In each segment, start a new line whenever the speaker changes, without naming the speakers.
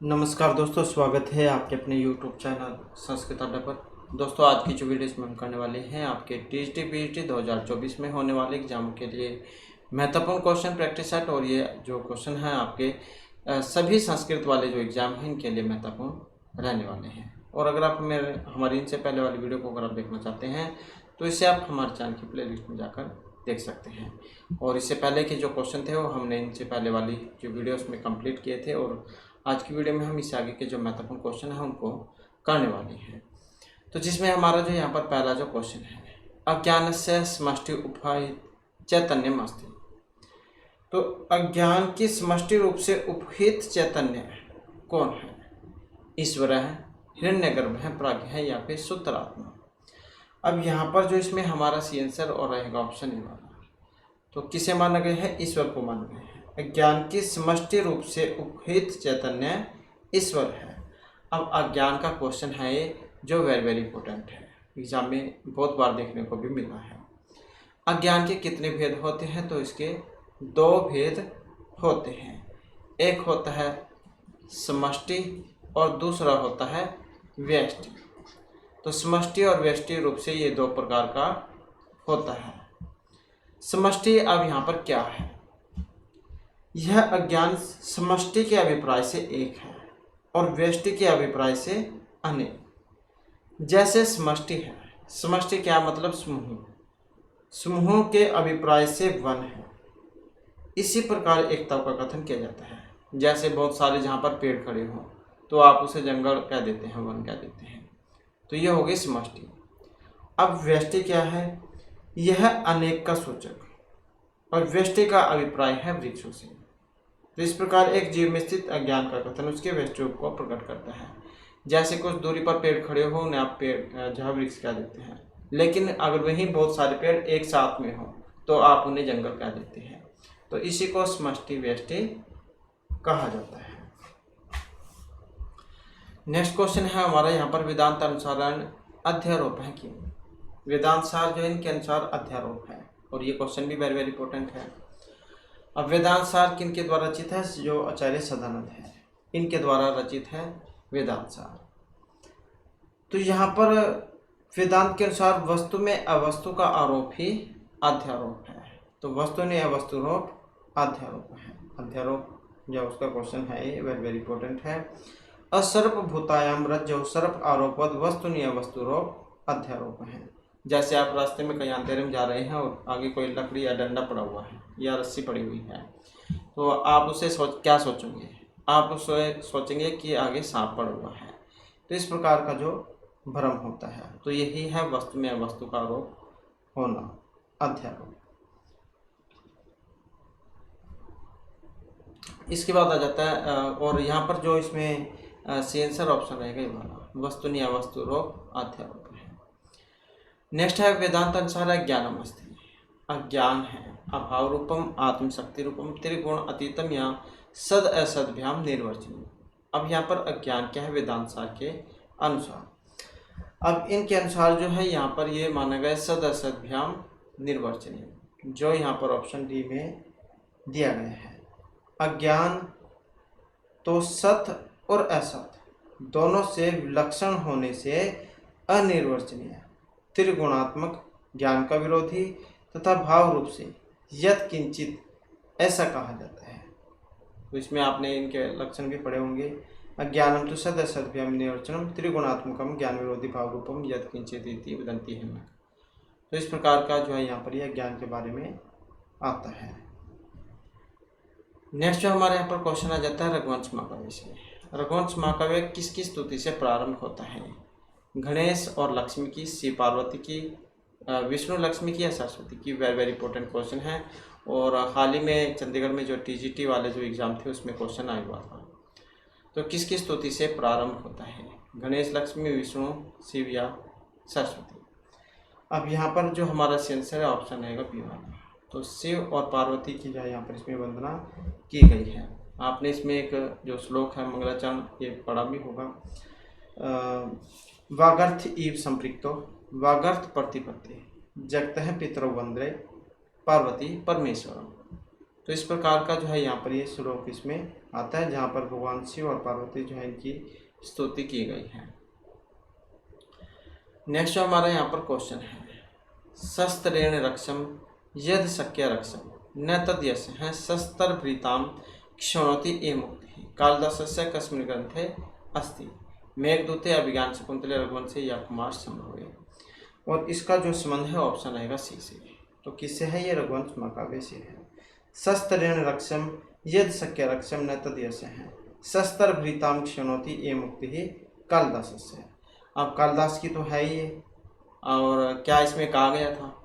नमस्कार दोस्तों, स्वागत है आपके अपने YouTube चैनल संस्कृत अड्डा पर। दोस्तों, आज की जो वीडियो इसमें हम करने वाले हैं आपके टीजीटी पीजीटी 2024 में होने वाले एग्जाम के लिए महत्वपूर्ण क्वेश्चन प्रैक्टिस सेट। और ये जो क्वेश्चन है आपके सभी संस्कृत वाले जो एग्जाम हैं इनके लिए महत्वपूर्ण रहने वाले हैं। और अगर आप हमारी इनसे पहले वाली वीडियो को अगर आप देखना चाहते हैं तो इसे आप हमारे चैनल की प्ले लिस्ट में जाकर देख सकते हैं। और इससे पहले के जो क्वेश्चन थे वो हमने इनसे पहले वाली जो वीडियो उसमें कंप्लीट किए थे। और आज की वीडियो में हम इससे आगे के जो महत्वपूर्ण क्वेश्चन है उनको करने वाले हैं। तो जिसमें हमारा जो यहाँ पर पहला जो क्वेश्चन है, अज्ञानस्य समष्टि उपहित चैतन्यम अस्ति। तो अज्ञान की समष्टि रूप से उपहित चैतन्य कौन है? ईश्वर है, हिरण्यगर्भ है, प्राज्ञ है या फिर सूत्रात्मा। अब यहाँ पर जो इसमें हमारा सी आंसर और रहेगा ऑप्शन ए वाला। तो किसे माना गया है? ईश्वर को माना गया है। अज्ञान की समष्टि रूप से उपहित चैतन्य ईश्वर है। अब अज्ञान का क्वेश्चन है ये, जो वेरी इंपॉर्टेंट है, एग्जाम में बहुत बार देखने को भी मिला है। अज्ञान के कितने भेद होते हैं? तो इसके दो भेद होते हैं। एक होता है समष्टि और दूसरा होता है व्यष्टि। तो समष्टि और व्यष्टि रूप से ये दो प्रकार का होता है। समष्टि अब यहाँ पर क्या है? यह अज्ञान समष्टि के अभिप्राय से एक है और व्यष्टि के अभिप्राय से अनेक। जैसे समष्टि है, समष्टि क्या मतलब? समूह, समूहों के अभिप्राय से वन है। इसी प्रकार एकता का कथन किया जाता है। जैसे बहुत सारे जहाँ पर पेड़ खड़े हों तो आप उसे जंगल कह देते हैं, वन कह देते हैं। तो यह हो गई समष्टि। अब व्यष्टि क्या है? यह अनेक का सूचक और व्यष्टि का अभिप्राय है वृक्षों से। तो इस प्रकार एक जीव में स्थित अज्ञान का कथन उसके व्यष्टि रूप को प्रकट करता है। जैसे कुछ दूरी पर पेड़ खड़े हो उन्हें आप पेड़ जहाँ वृक्ष कह देते हैं, लेकिन अगर वहीं बहुत सारे पेड़ एक साथ में हो तो आप उन्हें जंगल कह देते हैं। तो इसी को समष्टि व्यष्टि कहा जाता है। नेक्स्ट क्वेश्चन है हमारा यहाँ पर, वेदांत अनुसार अध्यारोप है क्यों? वेदांत सार जो है इनके अनुसार अध्यारोप है और ये क्वेश्चन भी वेरी इंपॉर्टेंट है। अब वेदांत सार किनके द्वारा रचित है? जो आचार्य सदानंद है, इनके द्वारा रचित है वेदांत सार। तो यहाँ पर वेदांत के अनुसार वस्तु में अवस्तु का आरोप ही अध्यारोप है। तो वस्तु ने अवस्तुरोप अध्यारोप है। अध्यारोप जो उसका क्वेश्चन है ये वेरी इंपॉर्टेंट है। असर्प भूतायाम रज्जौ सर्प आरोपवद वस्तुनि अवस्तुरोप अध्यारोप है। जैसे आप रास्ते में कहीं अंधेरे में जा रहे हैं और आगे कोई लकड़ी या डंडा पड़ा हुआ है या रस्सी पड़ी हुई है, तो आप उसे क्या सोचेंगे? आप उसे सोचेंगे कि आगे सांप पड़ा हुआ है। तो इस प्रकार का जो भ्रम होता है, तो यही है वस्तु में अवस्तु का आरोप होना, अध्यारोप। इसके बाद आ जाता है और यहाँ पर जो इसमें सी आंसर ऑप्शन रहेगा ये वाला, वस्तुनि अवस्तुरोप अध्यारोप है। नेक्स्ट है वेदांत अनुसार अज्ञानम अस्ति। अज्ञान है अभाव रूपम आत्मशक्ति रूपम त्रिगुण अतीतम या सद असदभ्याम निर्वचनीय। अब यहाँ पर अज्ञान क्या है वेदांत सार के अनुसार? अब इनके अनुसार जो है यहाँ पर ये माना गया सद असदभ्याम निर्वचनीय, जो यहाँ पर ऑप्शन डी में दिया गया है। अज्ञान तो सत और असत दोनों से विलक्षण होने से अनिर्वचनीय, त्रिगुणात्मक ज्ञान का विरोधी तथा भाव रूप से यत किंचित ऐसा कहा जाता है। तो इसमें आपने इनके लक्षण भी पढ़े होंगे। अज्ञानम तो सद असद्भ्याम निर्वचनम त्रिगुणात्मकम ज्ञान विरोधी भाव रूपम यत किंचित इति वदन्ति है। तो इस प्रकार का जो है यहाँ पर यह ज्ञान के बारे में आता है। नेक्स्ट जो हमारे यहाँ पर क्वेश्चन आ जाता है रघुवंश महाकाव्य से। रघुवंश महाकाव्य किसकी स्तुति से प्रारंभ होता है? गणेश और लक्ष्मी की, शिव पार्वती की, विष्णु लक्ष्मी की या सरस्वती की? वेरी इंपॉर्टेंट क्वेश्चन है। और हाल ही में चंडीगढ़ में जो टीजीटी वाले जो एग्ज़ाम थे उसमें क्वेश्चन आया हुआ था। तो किसकी स्तुति से प्रारंभ होता है? गणेश, लक्ष्मी, विष्णु, शिव या सरस्वती? अब यहाँ पर जो हमारा आंसर है ऑप्शन रहेगा बी वाला। तो शिव और पार्वती की जो यहाँ पर इसमें वंदना की गई है। आपने इसमें एक जो श्लोक है मंगलाचरण ये पढ़ा भी होगा। वागर्थ इव संपृक्तो वागर्थ प्रतिपत्ति जगत है पितरो वंदे पार्वती परमेश्वरम। तो इस प्रकार का जो है यहाँ पर ये श्लोक इसमें आता है, जहाँ पर भगवान शिव और पार्वती जो है इनकी स्तुति की गई है। नेक्स्ट जो हमारा यहाँ पर क्वेश्चन है, शस्त्रेण रक्षम यद शक्य रक्षम न तद यश है शस्त्र भृताम क्षणोति ये मुक्ति कालिदासस्य कस्मिन् ग्रंथे अस्ति मेघदूते अभिज्ञान शकुंतले रघुवंशे या कुमार संभवे। और इसका जो संबंध है ऑप्शन रहेगा सी से। तो किससे है ये? रघुवंश महाकाव्य से है। शस्त्रेण रक्षम यद शक्य रक्षम न तद यश है शस्त्र भृताम क्षणोति ये मुक्ति ही कालिदासस्य। अब कालिदास की तो है ही ये, और क्या इसमें कहा गया था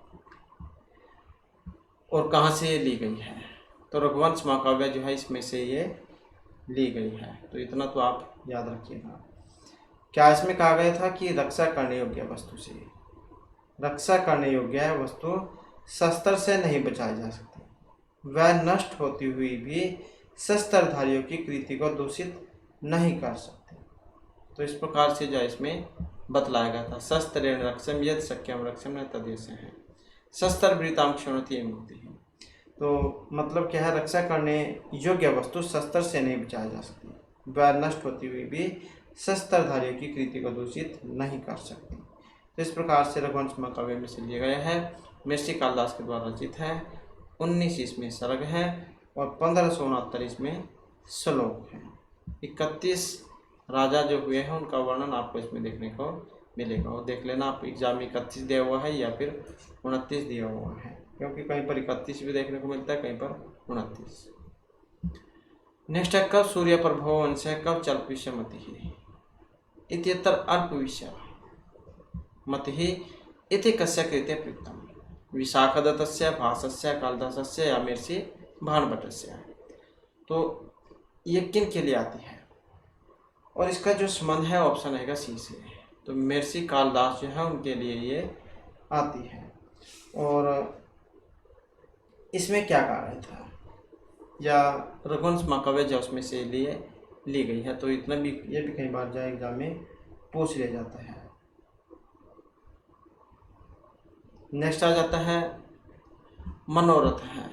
और कहाँ से ये ली गई है? तो रघुवंश महाकाव्य जो है इसमें से ये ली गई है। तो इतना तो आप याद रखिएगा। क्या इसमें कहा गया था कि रक्षा करने योग्य वस्तु से, रक्षा करने योग्य वस्तु शस्त्र से नहीं बचाई जा सकती, वह नष्ट होती हुई भी शस्त्रधारियों की कृति को दूषित नहीं कर सकती। तो इस प्रकार से जो इसमें बतलाया गया था, शस्त्रेण रक्षम यद शक्यम रक्षम न तद्यस्य है शस्त्र भृताम क्षणोति मुक्ति है। तो मतलब क्या है? रक्षा करने योग्य वस्तु शस्त्र से नहीं बचाई जा सकती, वह नष्ट होती हुई भी शस्त्रधारियों की कृति को दूषित नहीं कर सकती। तो इस प्रकार से रघुवंश महाकाव्य में से लिया गया है। महर्षि कालिदास के द्वारा रचित है। 19 इसमें सर्ग है और 1569 इसमें श्लोक है। 31 राजा जो हुए हैं उनका वर्णन आपको इसमें देखने को मिलेगा। और देख लेना आप, एग्जाम में 31 दिया हुआ है या फिर 29 दिया हुआ है, क्योंकि कहीं पर 31 भी देखने को मिलता है, कहीं पर 29। नेक्स्ट है, कब सूर्य प्रभो वंश है कब चल्पविषय मति ही इत्यत्र अर्प विषय मति ही इति कस्य कृते प्रयुक्तम विशाखदत्तस्य भासस्य कालिदासस्य या महर्षि भाणभट्टस्य। तो ये किन के लिए आती है? और इसका जो संबंध है ऑप्शन रहेगा सी से। तो महर्षि कालिदास जो है उनके लिए ये आती है। और इसमें क्या कहा गया था, या रघुवंश महाकाव्य जो उसमें से ली गई है। तो इतना भी, ये भी कई बार जाए एग्जाम में पूछ लिया जाता है। नेक्स्ट आ जाता है मनोरथ है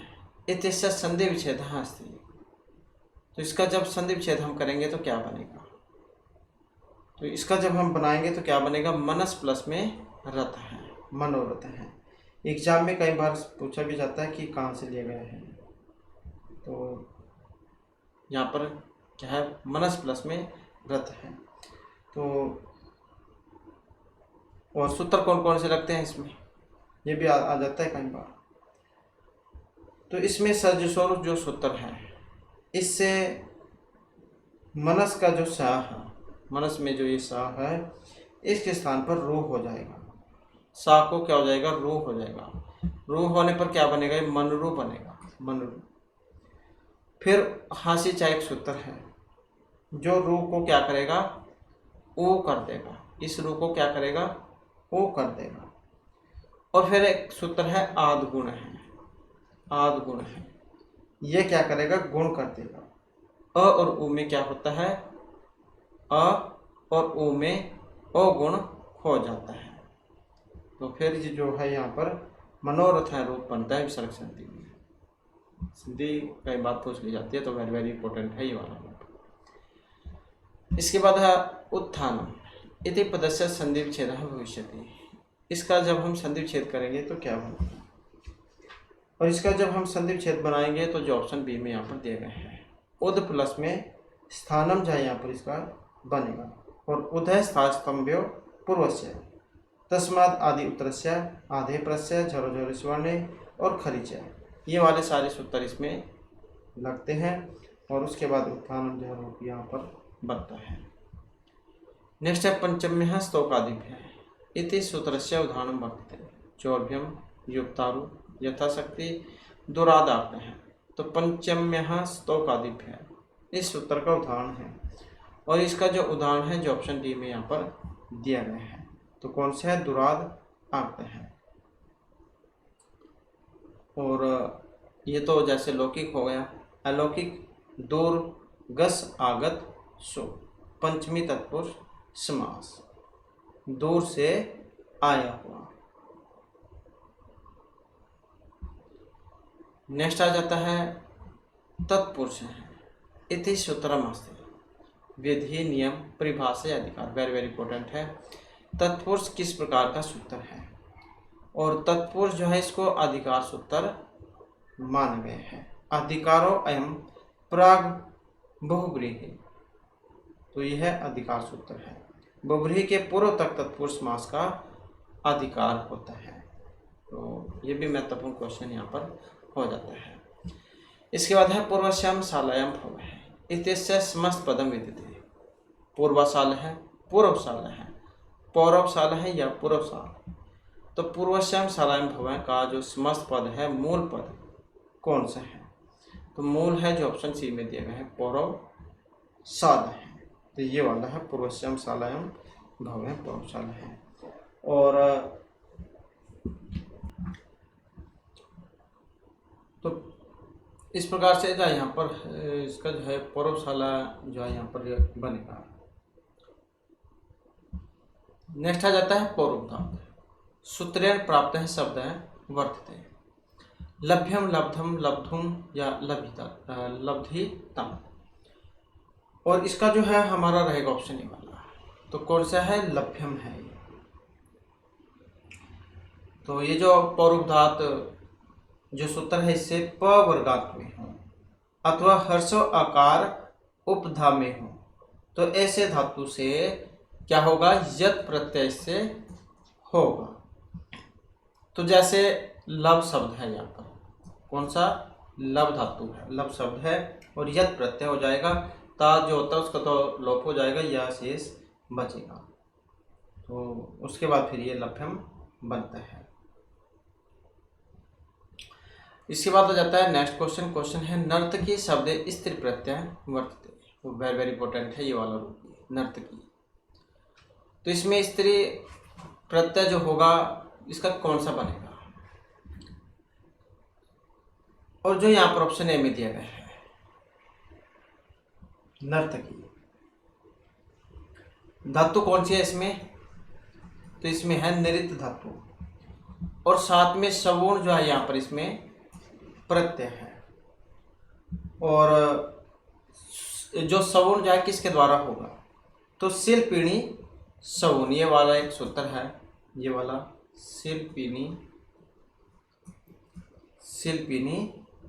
इत्यस्य संधि विच्छेद अस्ति। तो इसका जब संधि विच्छेद हम करेंगे तो क्या बनेगा? तो इसका जब हम बनाएंगे तो क्या बनेगा? मनस प्लस में रथ है, मनोरथ है। एग्जाम में कई बार पूछा भी जाता है कि कहाँ से लिया गया है। तो यहाँ पर क्या है? मनस प्लस में रथ है। तो और सूत्र कौन कौन से लगते हैं इसमें, ये भी आ जाता है कई बार। तो इसमें सजस्वरूप जो सूत्र है, इससे मनस का जो सा है, मनस में जो ये सा है, इसके स्थान पर रू हो जाएगा। सा को क्या हो जाएगा? रू हो जाएगा। रू होने पर क्या बनेगा? ये मनरू बनेगा, मनरू। फिर हासी चा एक सूत्र है जो रू को क्या करेगा? ओ कर देगा। इस रू को क्या करेगा? ओ कर देगा। और फिर एक सूत्र है आदगुण है, आदगुण है, ये क्या करेगा? गुण कर देगा। अ और उ में क्या होता है? अ और उ में अगुण हो जाता है। तो फिर ये जो है यहाँ पर मनोरथ है रूप बनता है विसर्ग संधि में। संधि कई बार पूछ ली जाती है, तो वेरी वेरी इंपॉर्टेंट है ये वाला। इसके बाद है उत्थानम इति पदस्य संधि विच्छेद भविष्यति। इसका जब हम संधि विच्छेद करेंगे तो क्या बनेगा? और इसका जब हम संधि विच्छेद बनाएंगे तो जो ऑप्शन बी में यहाँ पर दिए गए हैं, उद प्लस में स्थानम जो है यहाँ पर इसका बनेगा। और उदय स्थास्तंभ्यो पूर्वस्य तस्माद आदि उत्तरस्य आधे प्रस्य झरो झरो स्वर्ण और खरीच, ये वाले सारे सूत्र इसमें लगते हैं। और उसके बाद उत्थानम जो है यहाँ पर बनता है। नेक्स्ट है पंचम्य स्तोकादिभ्य इति सूत्रस्य उदाहरण भक्ति चौर्भ्यम युक्तारु यथाशक्ति दुरादाग्न है। तो पंचम्य स्तोकादिभ्य इस सूत्र का उदाहरण है। और इसका जो उदाहरण है जो ऑप्शन डी में यहाँ पर दिया गया है, तो कौन सा है? दुराद आग्न है। और ये तो जैसे लौकिक हो गया, अलौकिक दूर गस आगत सो पंचमी तत्पुरुष समास, दूर से आया हुआ। नेक्स्ट आ जाता है तत्पुरुष हैं। इति सूत्रम अस्ति। विधि, नियम, परिभाषा या अधिकार। वेरी वेरी इंपॉर्टेंट है। तत्पुरुष किस प्रकार का सूत्र है, और तत्पुरुष जो है इसको अधिकार सूत्र मान गए हैं। अधिकारो एवं प्राग बहुव्रीहि, तो यह अधिकार सूत्र है। बहुव्रीहि के पूर्व तक तत्पुरुष समास का अधिकार होता है। तो ये भी महत्वपूर्ण क्वेश्चन यहाँ पर हो जाता है। इसके बाद है पूर्वस्याम शालायाम भव है। इत्यस्य समस्त पदम विदिते। पूर्वशाल है, पूर्वशाल है, पौरवशाल है या पूर्वशाल। तो पूर्वस्याम शालायाम भव का जो समस्त पद है, मूल पद कौन सा है? तो मूल है जो ऑप्शन सी में दिया गया है, पौरवशाल है। तो ये वाला है पूर्वस्याम शालायाम भव है, पौरवशाल है। और तो इस प्रकार से जो यहाँ पर इसका जो है पौरवशाला जो है यहाँ पर बनेगा। नेक्स्ट आ जाता है पौरोधात। सूत्रेण प्राप्त है शब्द है वर्तते। लभ्यम, लब्धम, लब्धुम या लब्धितम। और इसका जो है हमारा रहेगा ऑप्शन ए वाला। तो कौन सा है? लभ्यम है। तो ये जो पौरोधात जो सूत्र है इससे प वर्गात में हो अथवा हर्षो आकार उपधा में हो, तो ऐसे धातु से क्या होगा? यत प्रत्यय से होगा। तो जैसे लब शब्द है, यहाँ पर कौन सा? लब धातु है, लब शब्द है और यत प्रत्यय हो जाएगा। ता जो होता है उसका तो लोप हो जाएगा, या शेष बचेगा। तो उसके बाद फिर ये लभ्यम बनता है। इसके बाद आ जाता है नेक्स्ट क्वेश्चन। क्वेश्चन है नर्तकी शब्द स्त्री प्रत्यय वर्तते। तो वेरी वेरी इंपॉर्टेंट है ये वाला रूप, नर्तकी। तो इसमें स्त्री प्रत्यय जो होगा इसका कौन सा बनेगा? और जो यहाँ पर ऑप्शन ए में दिया गया है नर्तकी, धातु कौन सी है इसमें? तो इसमें है नृत धातु, और साथ में सवर्ण जो है यहाँ पर इसमें प्रत्यय है। और जो सवर्ण जो है किसके द्वारा होगा? तो शिल्पिणी सवर्ण, ये वाला एक सूत्र है, ये वाला शिल्पिनी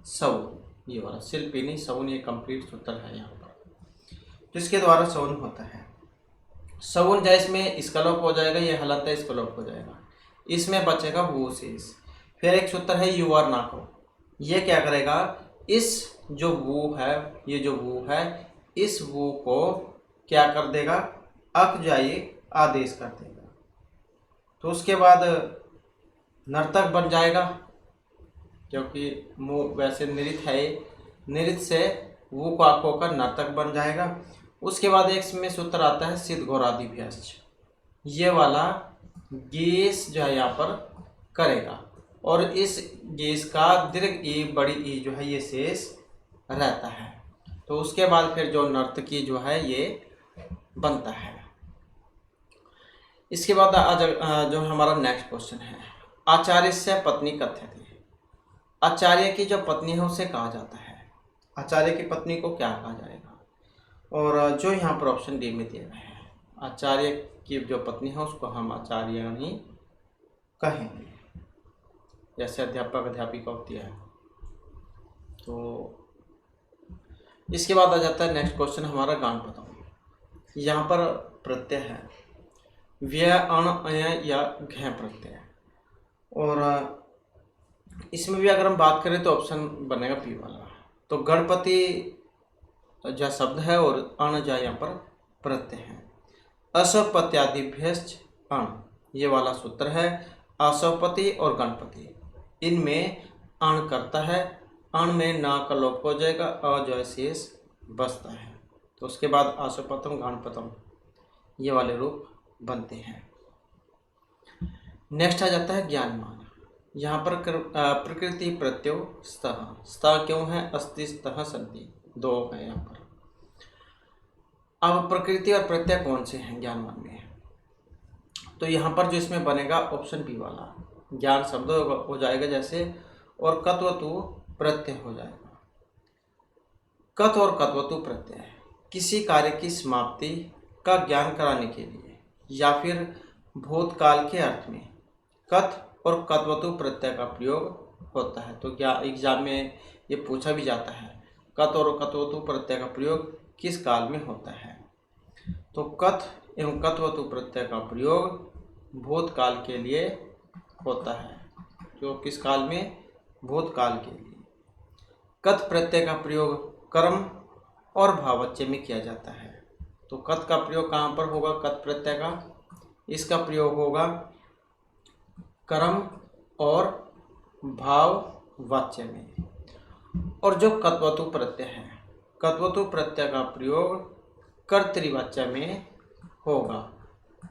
सवर्ण, ये वाला शिल्पिनी सवर्ण, ये कंप्लीट सूत्र है यहाँ पर, जिसके द्वारा सवर्ण होता है। सवर्ण जाए इसमें इसका लोप हो जाएगा, ये हलत है इसका लोप हो जाएगा, इसमें बचेगा वो शेष। फिर एक सूत्र है युवर ना को, ये क्या करेगा? इस जो वो है, ये जो वो है, इस वो को क्या कर देगा? अक जाइए आदेश कर देगा। तो उसके बाद नर्तक बन जाएगा, क्योंकि वैसे नृत है, नृत से वो को आक होकर नर्तक बन जाएगा। उसके बाद एक में सूत्र आता है सिद्ध घोरादिभ्यश्च, ये वाला गेस जो है यहाँ पर करेगा, और इस गेस का दीर्घ ई बड़ी ई जो है ये शेष रहता है। तो उसके बाद फिर जो नर्तकी जो है ये बनता है। इसके बाद जो हमारा नेक्स्ट क्वेश्चन है, आचार्य से पत्नी कथ्यते। आचार्य की जो पत्नी है उसे कहा जाता है, आचार्य की पत्नी को क्या कहा जाएगा? और जो यहाँ पर ऑप्शन डी में दिया गया है, आचार्य की जो पत्नी है उसको हम आचार्याणी कहेंगे, जैसे अध्यापक अध्यापिका होती है। तो इसके बाद आ जाता है नेक्स्ट क्वेश्चन हमारा गानपदम। यहाँ पर प्रत्यय है व्यय, अण, अय या घ प्रत्यय, और इसमें भी अगर हम बात करें तो ऑप्शन बनेगा पी वाला। तो गणपति जो शब्द है और अण जो यहाँ पर प्रत्यय है। असपत्यादिभ्यश्च अण, ये वाला सूत्र है। असपति और गणपति इनमें अण करता है, अण में ना का लोप हो जाएगा, अ जो है शेष बचता है। तो उसके बाद आसपतम गणपतम ये वाले रूप बनते हैं। नेक्स्ट आ जाता है ज्ञानमान। यहाँ पर प्रकृति प्रत्यय स्तः, स्तः क्यों है? अस्ति स्तः सन्ति, दो है यहाँ पर। अब प्रकृति और प्रत्यय कौन से हैं ज्ञानमान में? तो यहाँ पर जो इसमें बनेगा ऑप्शन बी वाला, ज्ञान शब्द हो जाएगा जैसे, और कत्व तु प्रत्यय हो जाएगा। कत और कत्वतु प्रत्यय किसी कार्य की समाप्ति का ज्ञान कराने के लिए या फिर भूतकाल के अर्थ में कत और कत्वतु प्रत्यय का प्रयोग होता है। तो क्या एग्जाम में ये पूछा भी जाता है, कत और कत्वतु प्रत्यय का प्रयोग किस काल में होता है। तो कत एवं कत्वतु प्रत्यय का प्रयोग भूतकाल के लिए होता है। जो किस काल में? भूतकाल के लिए। कत प्रत्यय का प्रयोग कर्म और भाववाच्य में किया जाता है। तो कत का प्रयोग कहाँ पर होगा? कत प्रत्यय का इसका प्रयोग होगा कर्म और भाववाच्य में। और जो कत्वतु प्रत्यय है, कत्वतु प्रत्यय का प्रयोग कर्तृवाच्य में होगा।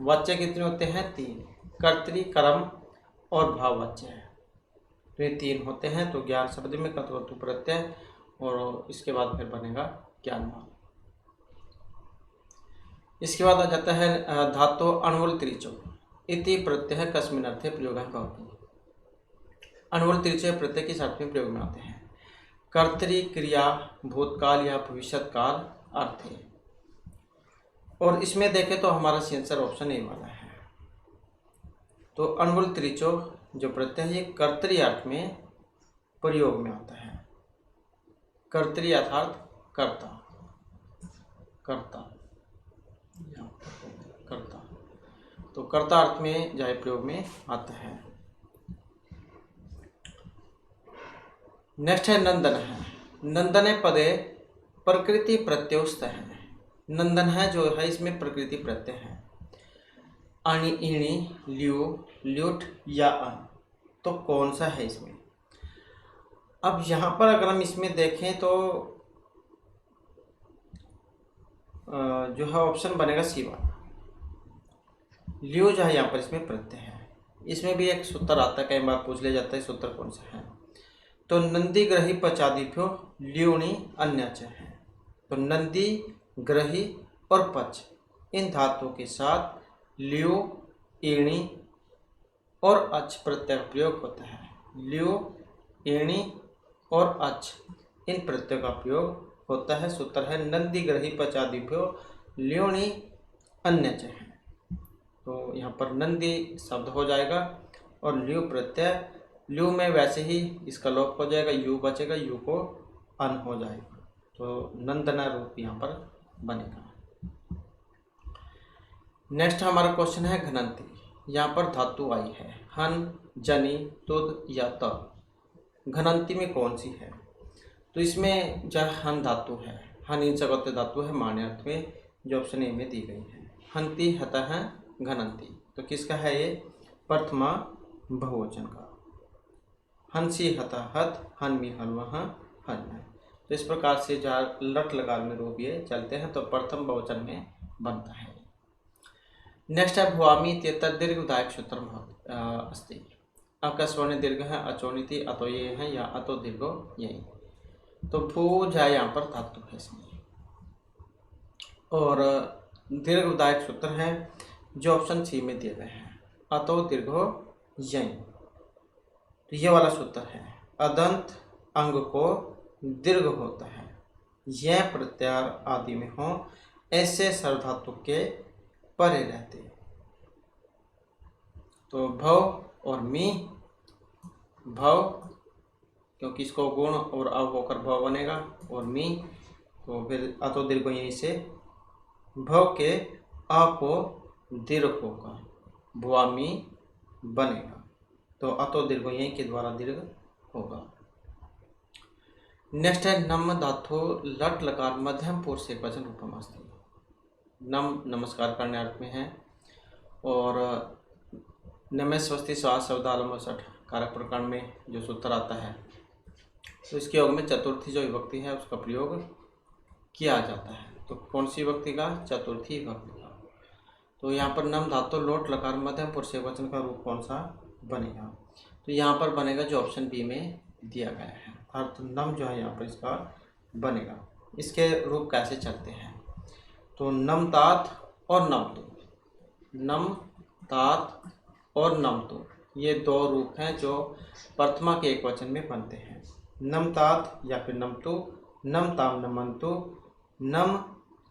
वाच्य कितने होते हैं? 3, कर्तृ, कर्म और भाववाच्य। तो ये 3 होते हैं। तो ज्ञान शब्द में कत्वतु प्रत्यय और इसके बाद फिर बनेगा ज्ञानवान। इसके बाद आ जाता है धातु अण्वुल त्रिचो इति प्रत्यय कस्मिन् अर्थे प्रयोगः भवति। अण्वुल त्रिचो प्रत्यय किस अर्थ में प्रयोग में आते हैं? कर्तरी, क्रिया, भूतकाल या भविष्यत काल अर्थ। और इसमें देखें तो हमारा आंसर ऑप्शन ए वाला है। तो अण्वुल त्रिचो जो प्रत्यय है ये कर्तरी अर्थ में प्रयोग में आता है। कर्तरी अर्थात कर्ता, कर्ता, कर्ता। तो कर्ता अर्थ में जो है प्रयोग में आता है। नेक्स्ट है नंदन है। नंदने पदे प्रकृति प्रत्युस्त है। नंदन है जो है इसमें प्रकृति प्रत्यय है। अणि, इणि, ल्यू, ल्यूट या अन। तो कौन सा है इसमें? अब यहाँ पर अगर हम इसमें देखें तो जो है ऑप्शन बनेगा सी वाला। ल्यू जो है यहाँ पर इसमें प्रत्यय है। इसमें भी एक सूत्र आता है, कई बार पूछ लिया जाता है सूत्र कौन सा है। तो नंदी ग्रही पचादिभ्यो ल्यूणी अन्यच है। तो नंदी, ग्रही और पच इन धातुओं के साथ ल्यू, ईणी और अच प्रत्यय का प्रयोग होता है। ल्यू, ईणी और अच इन प्रत्ययों का प्रयोग होता है। सूत्र है नंदी ग्रही पचादिभ्यो ल्यूणी अन्यच है। तो यहाँ पर नंदी शब्द हो जाएगा और ल्यू प्रत्यय, ल्यू में वैसे ही इसका लोप हो जाएगा, यू बचेगा, यू को अन हो जाएगा। तो नंदना रूप यहाँ पर बनेगा। नेक्स्ट हमारा क्वेश्चन है घनंती। यहाँ पर धातु आई है हन, जनी, तुद या त। घनंती में कौन सी है? तो इसमें जो हन धातु है, हन इन सगोत्य धातु है मान्य अर्थ में, जो ऑप्शन ए में दी गई है। हंती हता है घनंती। तो किसका है ये? प्रथमा बहुवचन का। हंसी हता हत, हनमी हलवह हन। तो इस प्रकार से जहाँ लट लकार में रूप ये चलते हैं तो प्रथम बहुवचन में बनता है। नेक्स्ट है भुआमी इत्येतत् दीर्घ विधायक सूत्र अस्ति। अकस्वर्ण दीर्घ है, अचोनिति, अतो ये है या अतो दीर्घो यही। तो भू जो है यहाँ पर धातु है इसमें। और दीर्घ विधायक सूत्र है जो ऑप्शन सी में दिए गए हैं, अतो दीर्घो यही। तो ये वाला सूत्र है अदंत अंग को दीर्घ होता है, यह प्रत्यार आदि में हो ऐसे सर्वधातु के परे रहते। तो भव और मी, भव क्योंकि इसको गुण और अव होकर भव बनेगा, और मी तो फिर अतो दीर्घ यहीं से भव के अ को दीर्घ होगा, भुआमी बनेगा। तो अतो दीर्घ यहीं के द्वारा दीर्घ होगा। नेक्स्ट है नम धातु लट लकार मध्यम पुरुष एकवचन रूपम अस्ति। नम नमस्कार करने अर्थ में है और नमे स्वस्ति स्वास शब्दालम सठ कारक प्रकार में जो सूत्र आता है तो इसके योग में चतुर्थी जो विभक्ति है उसका प्रयोग किया जाता है। तो कौन सी विभक्ति का? चतुर्थी विभक्ति का। तो यहाँ पर नम धातु लोट लकार मध्यम पुरुष एकवचन का रूप कौन सा बनेगा? तो यहाँ पर बनेगा जो ऑप्शन बी में दिया गया है, अर्थ नम जो है यहाँ पर इसका बनेगा। इसके रूप कैसे चलते हैं? तो नम तात और नम तो, नम तात और नम तो ये दो रूप हैं जो प्रथमा के एक वचन में बनते हैं। नम तात या फिर नम तो नम ताम नमंतु, नम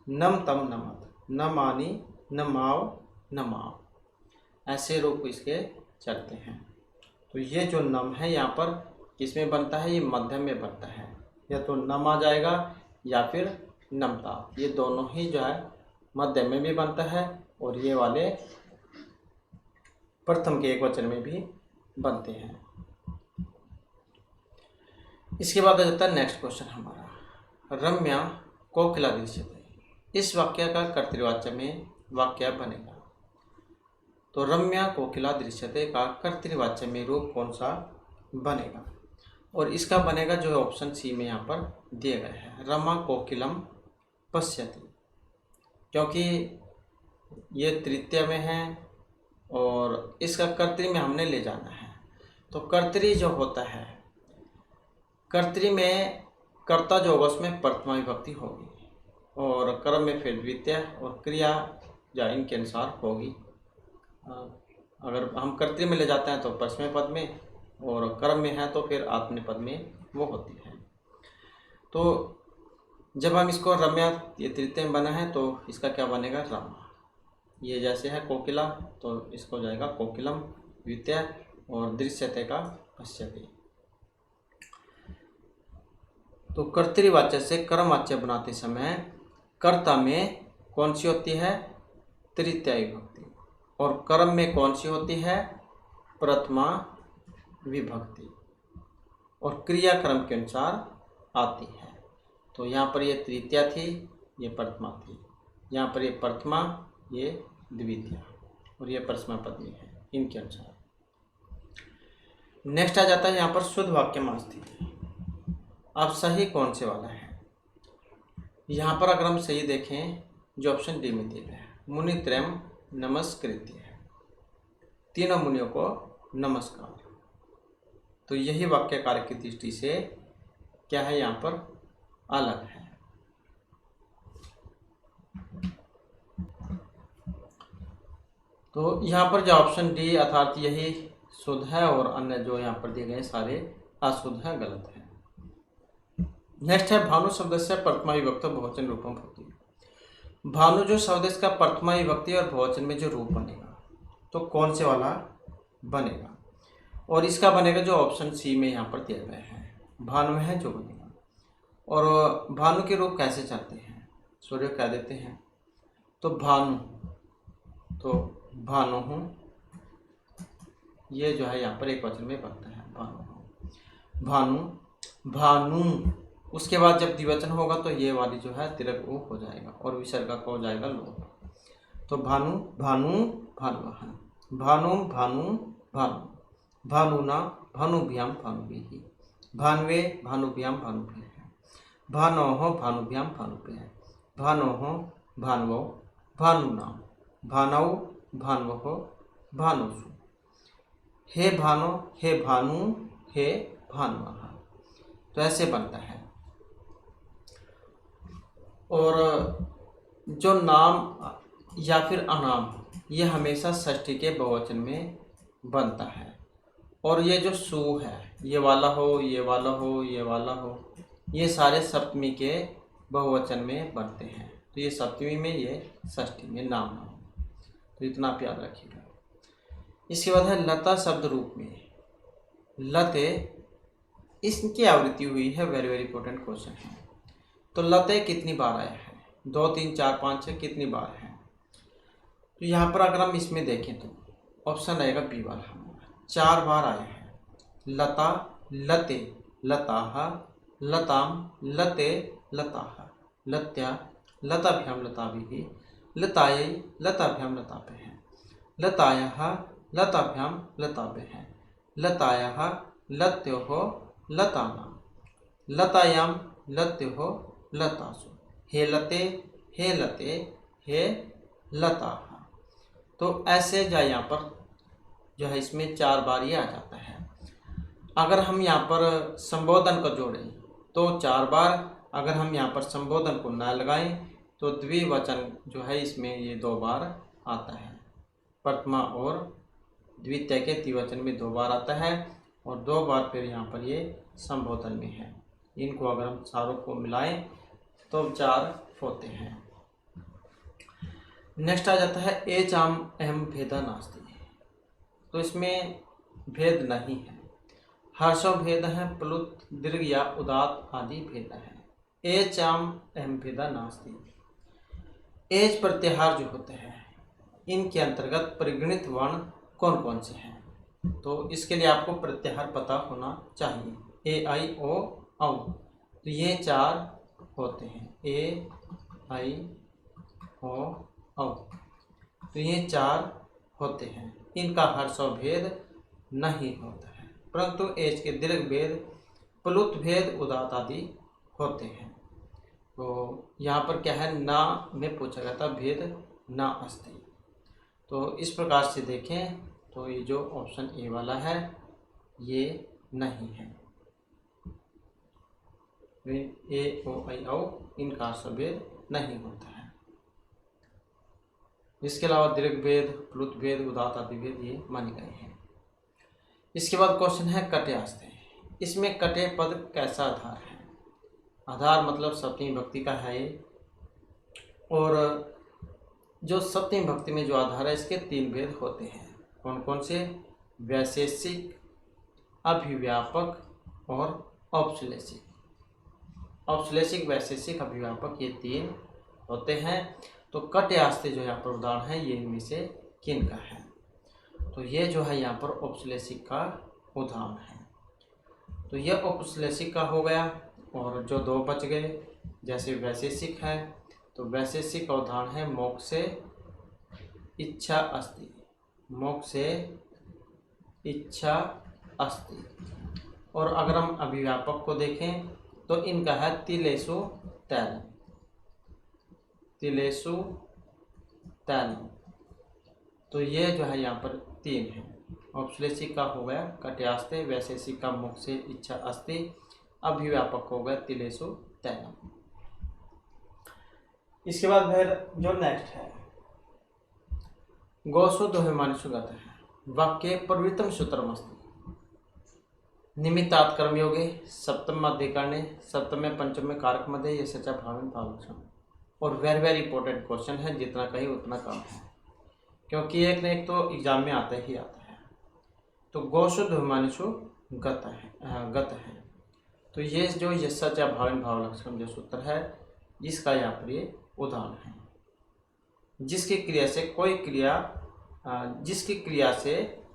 नम तम नमत, नमानि नमाव नमाव। ऐसे रूप इसके चलते हैं। तो ये जो नम है यहाँ पर किसमें बनता है, ये मध्यम में बनता है, या तो नम आ जाएगा या फिर नमता। ये दोनों ही जो है मध्यम में भी बनता है और ये वाले प्रथम के एकवचन में भी बनते हैं। इसके बाद आ जाता है नेक्स्ट क्वेश्चन हमारा, रम्या कोकिला दृश्यते। इस वाक्य का कर्तृवाच्य में वाक्य बनेगा। तो रम्या कोकिला दृश्यते का कर्तृवाच्य में रूप कौन सा बनेगा, और इसका बनेगा जो ऑप्शन सी में यहाँ पर दिए गए हैं, रमा कोकिलम पश्यति, क्योंकि ये तृतीय में है और इसका कर्तृ में हमने ले जाना है। तो कर्तृ जो होता है, कर्तृ में कर्ता जो होगा उसमें प्रथमा विभक्ति होगी और कर्म में फिर द्वितीय और क्रिया या इनके अनुसार होगी। अगर हम कर्तृ में ले जाते हैं तो परस्मै पद में, और कर्म में है तो फिर आत्मनेपद में वो होती है। तो जब हम इसको रम्या, ये तृतीय में बना है तो इसका क्या बनेगा, रमा। ये जैसे है कोकिला तो इसको जाएगा कोकिलम द्वितीय, और दृश्यते का पश्यति। तो कर्तृवाच्य से कर्मवाच्य बनाते समय कर्ता में कौन सी होती है, तृतीया विभक्ति, और कर्म में कौन सी होती है, प्रथमा विभक्ति, और क्रियाक्रम के अनुसार आती है। तो यहाँ पर ये तृतीया थी, ये प्रथमा थी, यहाँ पर ये प्रथमा, ये द्वितीया, और ये परस्मै पद में है इनके अनुसार। नेक्स्ट आ जाता है यहाँ पर शुद्ध वाक्यमांस थी। अब सही कौन से वाला है, यहाँ पर अगर हम सही देखें जो ऑप्शन डी में दिया गया है, मुनित्रयम नमस्कृत्य है, तीनों मुनियों को नमस्कार। तो यही वाक्य कार्य की दृष्टि से क्या है, यहाँ पर अलग है। तो यहाँ पर जो ऑप्शन डी अर्थात यही शुद्ध है और अन्य जो यहाँ पर दिए गए सारे अशुद्ध है, गलत है। नेक्स्ट है भानु शब्द से प्रथमा विभक्ति बहुवचन रूपम होती है। भानु जो शब्द इसका प्रथमा विभक्ति और बहुवचन में जो रूप बनेगा तो कौन से वाला बनेगा, और इसका बनेगा जो ऑप्शन सी में यहाँ पर दिया गया है, भानु है जो बनेगा। और भानु के रूप कैसे चलते हैं, सूर्य कह देते हैं तो भानु, तो भानु हूँ, ये जो है यहाँ पर एक वचन में बनता है, भानु भानु भानु। उसके बाद जब द्विवचन होगा तो ये वाली जो है तिरक ऊ हो जाएगा और विसर्ग का हो जाएगा लोप। तो भानु भानु भानुवः, भानु भानु भानु, भानुना भानुभ्याम भानुभिः, भान्वे भानुभ्याम भानुभिः, भानोः भानुभ्याम भानुभ्यः, भानोः भान्वौ भानुना, भानौ भान्वः भानुषु, हे भानु हे भानु हे भानुवः। तो ऐसे बनता है। और जो नाम या फिर अनाम ये हमेशा षष्ठी के बहुवचन में बनता है, और ये जो सु है, ये वाला हो ये वाला हो ये वाला हो, ये सारे सप्तमी के बहुवचन में बनते हैं। तो ये सप्तमी में, ये षष्ठी में नाम ना हो, तो इतना आप याद रखिएगा। इसके बाद है लता शब्द रूप में लते, इसकी आवृत्ति हुई है, वेरी वेरी इंपॉर्टेंट क्वेश्चन है। तो लते कितनी बार आया है, 2 3 4 5 6 कितनी बार है। तो यहाँ पर अगर हम इसमें देखें तो ऑप्शन रहेगा बी वाला हमारा, 4 बार आया है। लता लते लताः लताम लते लताः लत्या लताभ्याम लताभिः लतायै लताभ्याम लताभ्यः लतायाः लताभ्याम लताभ्यः लतायाः लत्योः लतानां लतायां लत्योः लतासु, हे लते हे लताः। तो ऐसे जो यहाँ पर जो है इसमें 4 बार ये आ जाता है। अगर हम यहाँ पर संबोधन को जोड़ें तो 4 बार, अगर हम यहाँ पर संबोधन को न लगाएं तो द्विवचन जो है इसमें ये 2 बार आता है। प्रथमा और द्वितीय के द्विवचन में 2 बार आता है और 2 बार फिर यहाँ पर ये संबोधन में है। इनको अगर हम चारों को मिलाएं तो 4 होते हैं। नेक्स्ट आ जाता है एचाम अहम भेदा नास्ति। तो इसमें भेद नहीं है, हर्षो भेद है, प्लुत दीर्घ या उदात आदि भेद है। एचाम अहम भेदा नास्ति। एज प्रत्याहार जो होते हैं इनके अंतर्गत परिगणित वर्ण कौन कौन से हैं? तो इसके लिए आपको प्रत्याहार पता होना चाहिए। ए आई ओ औ, तो ये 4 होते हैं। ए आई ओ औ, तो ये 4 होते हैं। इनका हर्ष और भेद नहीं होता है, परंतु एज के दीर्घ भेद, प्लुत भेद, उदात आदि होते हैं। तो यहाँ पर क्या है, ना में पूछा गया था भेद ना अस्ति। तो इस प्रकार से देखें तो ये जो ऑप्शन ए वाला है ये नहीं है। ए ओ आई औ इनका भेद नहीं होता है। इसके अलावा दीर्घ भेद, प्लुत भेद, उदात आदि भेद ये माने गए हैं। इसके बाद क्वेश्चन है कटे आस्ते। इसमें कटे पद कैसा आधार है? आधार मतलब सप्तमी भक्ति का है ये, और जो सप्तमी भक्ति में जो आधार है इसके 3 भेद होते हैं। कौन कौन से? वैशेषिक, अभिव्यापक और औपश्लेषिक। औपश्लेषिक, वैशेषिक, अभिव्यापक ये 3 होते हैं। तो कटे आस्ते जो यहाँ पर उदाहरण है ये इनमें से किन का है? तो ये जो है यहाँ पर औपश्लेषिक का उदाहरण है। तो यह औपश्लेषिक का हो गया, और जो 2 बच गए जैसे वैशेषिक है, तो वैशेषिक का उदाहरण है मोक्षे इच्छा अस्ति। मोक्षे इच्छा अस्ति। और अगर हम अभिव्यापक को देखें तो इनका है तिलेषु तैलम। तिलेषु तैलम। तो ये जो है यहाँ पर 3 है। औपश्लेषिक का हो गया कट्यास्ते, वैशेषिक का मोक्षे इच्छा अस्ति, अभिव्यापक हो गया तिलेषु तैलम। इसके बाद फिर जो नेक्स्ट है गोसु दोहिमानिषु गत है। वाक्य प्रवृत्तम सूत्रम अस्ति। निमित्तात् कर्मयोगे, सप्तम मध्यकरणे, सप्तम में पंचम में कारक मध्य, ये सचा भावन भावलक्षण। और वेरी वेरी इंपॉर्टेंट क्वेश्चन है, जितना कहीं उतना कम है, क्योंकि एक न एक तो एग्जाम में आता ही आता है। तो गोसु दोहिमानिषु गत है। तो ये जो यस्सचा भावन भावलक्षण जो सूत्र है इसका यहाँ पर ये उदाहरण है। जिसकी क्रिया से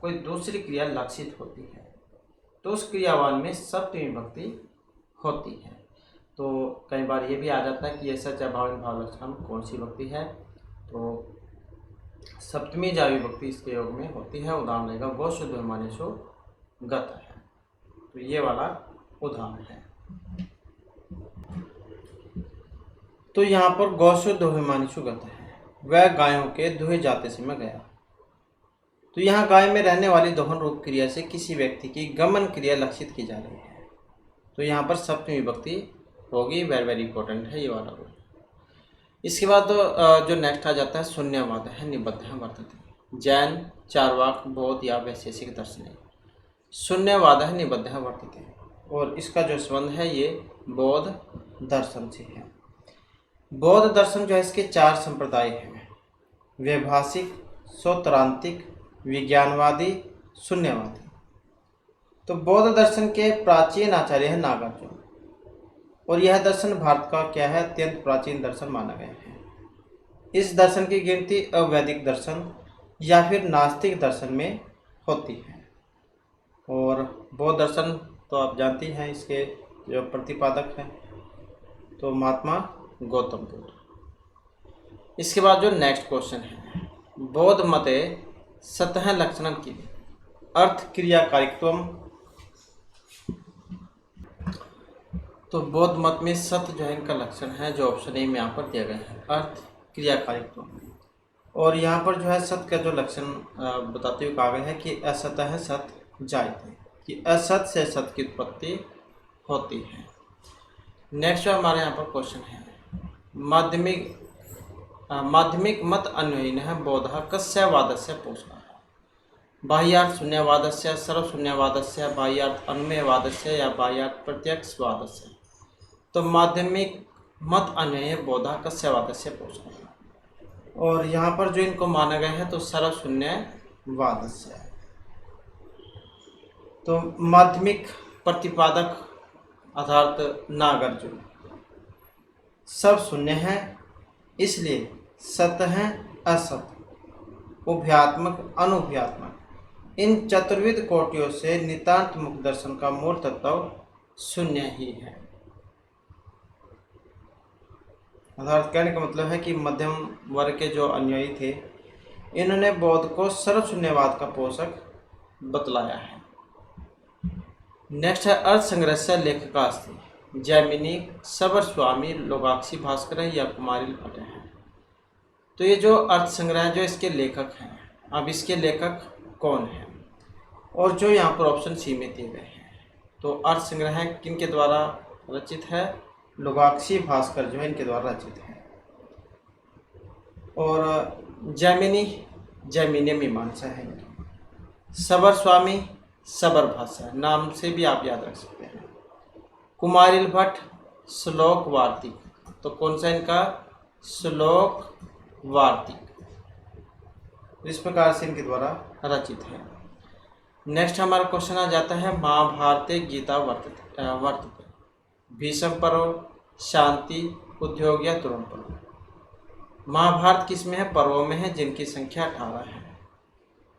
कोई दूसरी क्रिया लक्षित होती है तो उस क्रियावान में सप्तमी भक्ति होती है। तो कई बार ये भी आ जाता है कि ऐसा भावन भाव लक्षण कौन सी भक्ति है, तो सप्तमी जा विभक्ति इसके योग में होती है। उदाहरण रहेगा गोसु दोहिमानिषु गत है। तो ये वाला उदाहरण है। तो यहाँ पर गोसु दोहिमानिषु गत है, वह गायों के दुहे जाते समय गया। तो यहाँ गाय में रहने वाली दोहन रूप क्रिया से किसी व्यक्ति की गमन क्रिया लक्षित की जा रही है। तो यहाँ पर सप्तमी विभक्ति होगी। वेरी वेरी इंपॉर्टेंट है ये वाला रूल। इसके बाद जो नेक्स्ट आ जाता है शून्यवाद है निबद्ध वर्तते। जैन, चार्वाक, बौद्ध या वैशेषिक दर्शन शून्यवाद है निबद्ध वर्तते, और इसका जो संबंध है ये बौद्ध दर्शन से है। बौद्ध दर्शन जो है इसके 4 संप्रदाय हैं: वैभाषिक, सौत्रांतिक, विज्ञानवादी, शून्यवादी। तो बौद्ध दर्शन के प्राचीन आचार्य है नागार्जुन, और यह दर्शन भारत का क्या है, अत्यंत प्राचीन दर्शन माना गया है। इस दर्शन की गिनती अवैदिक दर्शन या फिर नास्तिक दर्शन में होती है। और बौद्ध दर्शन तो आप जानते हैं, इसके जो प्रतिपादक हैं तो महात्मा गौतम बुद्ध। इसके बाद जो नेक्स्ट क्वेश्चन है, बौद्ध मते सतह लक्षणम की अर्थ क्रियाकारित्वम। तो बौद्ध मत में सत जो है इनका लक्षण है, जो ऑप्शन ए में यहाँ पर दिया गया है, अर्थ क्रियाकारित्वम। और यहाँ पर जो है सत का जो लक्षण बताते हुए कहा गया है कि असत है सत जायते, कि असत से सत की उत्पत्ति होती है। नेक्स्ट जो हमारे यहाँ पर क्वेश्चन है, माध्यमिक मत अन्वयन है बौद्ध कस्य वादस्य पोषण। बाह्यार्थ शून्यवादस्य, सर्वशून्यवादस्य, बाह्यार्थ अनुमेयवादस्य या बाह्यार्थ प्रत्यक्षवादस्य। तो माध्यमिक मत अन्यय बोधा कस्यवादस्य पोषण। और यहाँ पर जो इनको माना गया है तो सर्वशून्यवादस्य है। तो माध्यमिक प्रतिपादक अर्थात नागार्जुन सब शून्य है, इसलिए सत्य है असत उभयात्मक अनुभयात्मक इन चतुर्विध कोटियों से नितांत मुक्त दर्शन का मूल तत्व शून्य ही है। अर्थात कहने का मतलब है कि मध्यम वर्ग के जो अनुयायी थे इन्होंने बौद्ध को सर्वशून्यवाद का पोषक बतलाया है। नेक्स्ट है अर्थ संग्रह से लेखकास्ति जैमिनी सबर स्वामी लोगाक्षी भास्कर या कुमारिल भट्ट हैं। तो ये जो अर्थ संग्रह है जो इसके लेखक हैं, अब इसके लेखक कौन हैं और जो यहाँ पर ऑप्शन सी में दिए गए हैं। तो अर्थ संग्रह किन के द्वारा रचित है? लोगाक्षी भास्कर जो है इनके द्वारा रचित है। और जैमिनी मीमांसा है इनकी। सबर स्वामी सबर भाषा नाम से भी आप याद रख सकते हैं। कुमारिल भट्ट श्लोक वार्तिक, तो कौन सा इनका? श्लोक वार्तिक, इस प्रकार से इनके द्वारा रचित है। नेक्स्ट हमारा क्वेश्चन आ जाता है महाभारते गीता वर्तते भीष्म पर्व शांति उद्योग या तुरंत पर्व। महाभारत किस में है? पर्वों में है, जिनकी संख्या 18 है।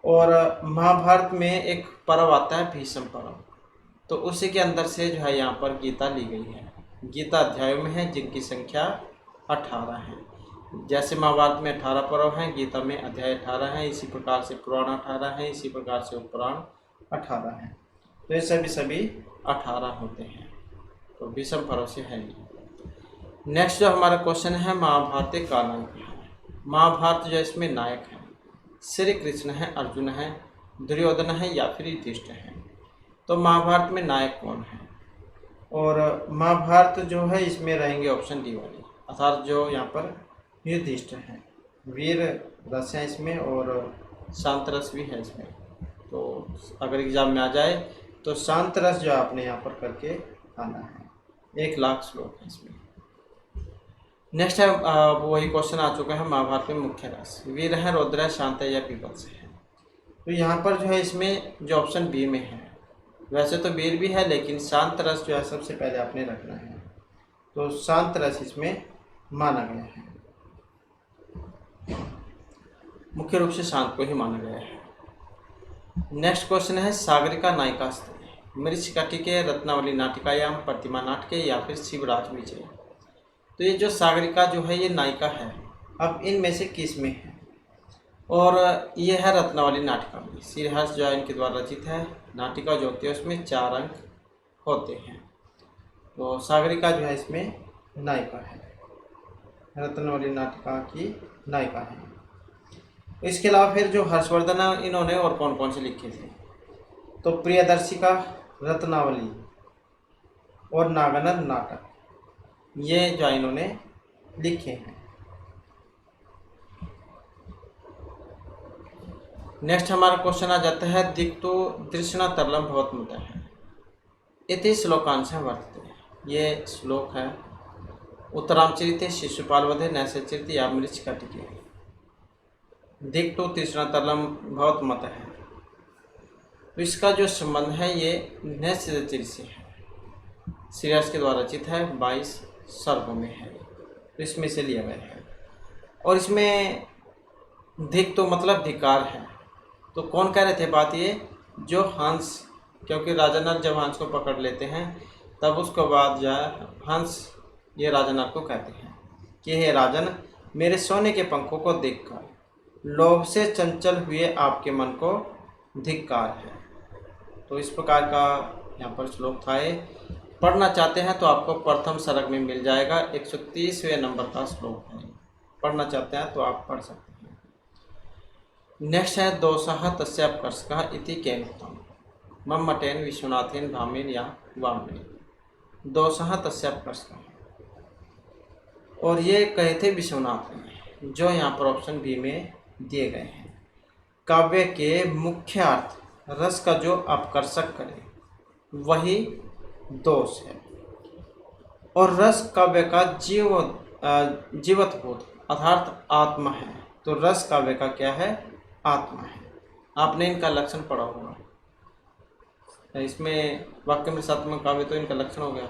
और महाभारत में एक पर्व आता है भीष्म पर्व, तो उसी के अंदर से जो है यहाँ पर गीता ली गई है। गीता अध्यायों में है, जिनकी संख्या 18 है। जैसे महाभारत में 18 पर्व हैं, गीता में अध्याय 18 हैं, इसी प्रकार से पुराण 18 हैं, इसी प्रकार से उपपुराण 18 हैं। तो ये सभी 18 होते हैं। तो भीष्म पर्व से है ये। नेक्स्ट जो हमारा क्वेश्चन है महाभारत का नायक है। महाभारत जो इसमें नायक है श्री कृष्ण है, अर्जुन है, दुर्योधन है या फिर युधिष्ठिर है। तो महाभारत में नायक कौन है? और महाभारत जो है इसमें रहेंगे ऑप्शन डी वाली, अर्थात जो यहाँ पर युधिष्ठिर है। वीर रस है इसमें और शांत रस भी है इसमें। तो अगर एग्जाम में आ जाए तो शांत रस जो आपने यहाँ पर करके आना है। 1 लाख श्लोक है इसमें। नेक्स्ट है वही क्वेश्चन आ चुका है महाभारत में मुख्य रस। वीर है, रौद्र है, शांत है या पीपल्स है। तो यहाँ पर जो है इसमें जो ऑप्शन बी में है, वैसे तो वीर भी है लेकिन शांत रस जो है सबसे पहले आपने रखना है। तो शांत रस इसमें माना गया है, मुख्य रूप से शांत को ही माना गया है। नेक्स्ट क्वेश्चन है सागरिका नायिकास्त्री मृच्छकटिके रत्नावली नाटिकायाम प्रतिमा नाटके या फिर शिवराज विजय। तो ये जो सागरिका जो है ये नायिका है, अब इनमें से किस में है? और ये है रत्नावली नाटिका में। श्रीहर्ष जो है इनके द्वारा रचित है। नाटिका जो होती है उसमें 4 अंक होते हैं। तो सागरिका जो है इसमें नायिका है, रत्नावली नाटिका की नायिका है। इसके अलावा फिर जो हर्षवर्धन है इन्होंने और कौन कौन से लिखे थे? तो प्रियदर्शिका, रत्नावली और नागानंद नाटक, ये जो इन्होंने लिखे हैं। नेक्स्ट हमारा क्वेश्चन आ जाता है दिक्तो दृष्णा तरलम भवत्मतः है इति श्लोकांश वर्तते। ये श्लोक है उत्तरामचरिते शिशुपाल वधे नैषचरित या मृच्छकटिके। दिक्तो तृष्णा तरलम भवत्मतः है, तो इसका जो संबंध है ये नैषचरित से है। श्रीहर्ष के द्वारा रचित है, 22 सर्गों में है, तो इसमें से लिया गया है। और इसमें धिक तो मतलब धिकार है। तो कौन कह रहे थे बात? ये जो हंस, क्योंकि राजा नल जब हंस को पकड़ लेते हैं तब उसके बाद जो है हंस ये राजा नल को कहते हैं कि हे राजन, मेरे सोने के पंखों को देखकर लोभ से चंचल हुए आपके मन को धिक्कार है। तो इस प्रकार का यहाँ पर श्लोक था। ये पढ़ना चाहते हैं तो आपको प्रथम सर्ग में मिल जाएगा, 130वें नंबर का श्लोक है। पढ़ना चाहते हैं तो आप पढ़ सकते हैं। नेक्स्ट है दोषः तस्य अपकर्षकः इति केन उक्तम् मम्मटेन विश्वनाथेन भामेन या वामेन। दोषः तस्य अपकर्षकः, और ये कहे थे विश्वनाथ ने, जो यहाँ पर ऑप्शन बी में दिए गए हैं। काव्य के मुख्य अर्थ रस का जो अपकर्षक करे वही दोष है। और रस काव्य का जीवत बोध अर्थात आत्मा है। तो रस काव्य का क्या है? आत्मा है। आपने इनका लक्षण पढ़ा होगा। इसमें वाक्यम रसात्मक काव्य तो इनका लक्षण हो गया,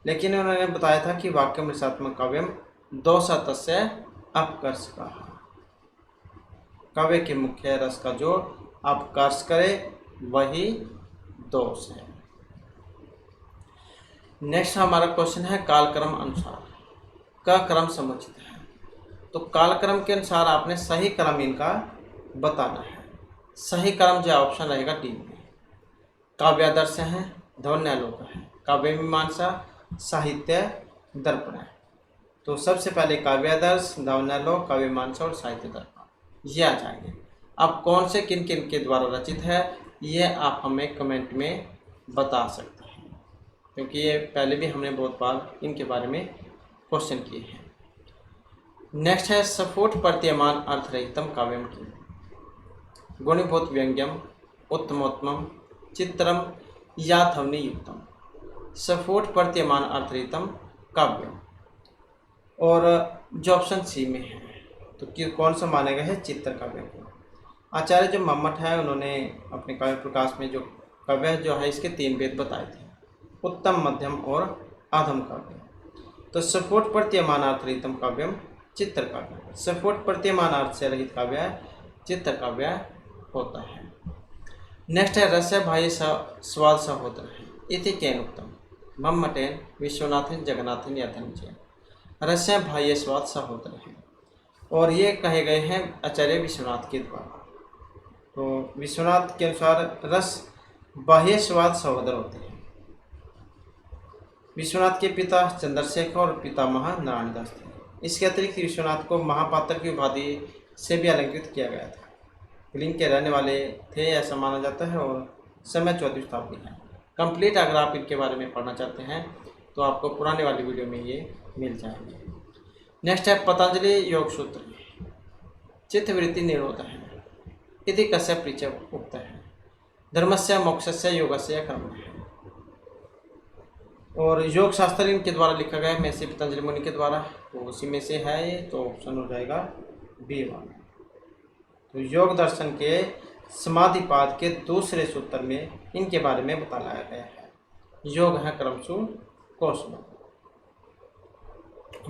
लेकिन उन्होंने बताया था कि वाक्यम रसात्मक काव्यम दोषा तस्य अपकर्ष का। काव्य के मुख्य रस का जो अपकर्ष करे वही दोष है। नेक्स्ट हमारा क्वेश्चन है कालक्रम अनुसार का क्रम समुचित है। तो कालक्रम के अनुसार आपने सही क्रम इनका बताना है। सही क्रम जो ऑप्शन रहेगा डी में। काव्यादर्श है, ध्वन्यालोक है, काव्य मीमांसा, साहित्य दर्पण है। तो सबसे पहले काव्यादर्श, ध्वन्यालोक, काव्य मीमांसा और साहित्य दर्पण ये आ जाएंगे। अब कौन से किन किन के द्वारा रचित है ये आप हमें कमेंट में बता सकते हैं, क्योंकि ये पहले भी हमने बहुत बार इनके बारे में क्वेश्चन किए हैं। नेक्स्ट है सफोट प्रतीयमान अर्थरहितम काव्यम की गुणीभूत व्यंग्यम उत्तमोत्तम चित्रम या ध्वनि युक्तम। सफोट प्रतीयमान अर्थरहितम काव्यम, और जो ऑप्शन सी में है तो कौन सा माना गया है? चित्र काव्य को। आचार्य जो मम्मट है उन्होंने अपने काव्य प्रकाश में जो काव्य जो है इसके 3 भेद बताए थे, उत्तम, मध्यम और अधम काव्य। तो सफोट प्रतीयमान अर्थरहितम काव्यम चित्र काव्य। सफोट प्रतीयमान अर्थ से रहित काव्य चित्र काव्य होता है। नेक्स्ट है रस्य भाई स्वाद सहोदर है इति केन उत्तम मम्मटेन विश्वनाथन जगन्नाथन या धनजय। रस्य भाई स्वाद सहोदर है, और ये कहे गए हैं आचार्य विश्वनाथ के द्वारा। तो विश्वनाथ के अनुसार रस बाह्य स्वाद सहोदर होते हैं। विश्वनाथ के पिता चंद्रशेखर और पितामह नारायण दास थे। इसके अतिरिक्त विश्वनाथ को महापात्र की उपाधि से भी अलंकृत किया गया था। कलिंग के रहने वाले थे ऐसा माना जाता है, और समय 14वीं शताब्दी है। कंप्लीट अगर आप इनके बारे में पढ़ना चाहते हैं तो आपको पुराने वाली वीडियो में ये मिल जाएंगे। नेक्स्ट है पतंजलि योग सूत्र चित्तवृत्ति निरोध है इति कस्य परिचय उक्त है धर्मस्य मोक्षस्य योगस्य कर्म है। और योग शास्त्र इनके द्वारा लिखा गया है महर्षि पतंजलि मुनि के द्वारा, तो उसी में से है ये, तो ऑप्शन हो जाएगा बी वाला। तो योग दर्शन के समाधिपाद के दूसरे सूत्र में इनके बारे में बताया गया है। योग है क्रमशु कौशल।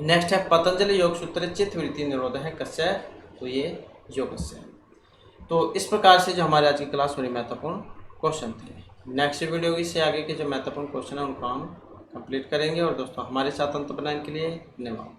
नेक्स्ट है पतंजलि योग सूत्र चित्तवृत्ति निरोध है कस्य, तो ये योग से। तो इस प्रकार से जो हमारे आज की क्लास बड़ी महत्वपूर्ण क्वेश्चन थे। नेक्स्ट वीडियो से आगे के जो महत्वपूर्ण क्वेश्चन है उनको हम कंप्लीट करेंगे। और दोस्तों हमारे साथ अंत बनाने के लिए धन्यवाद।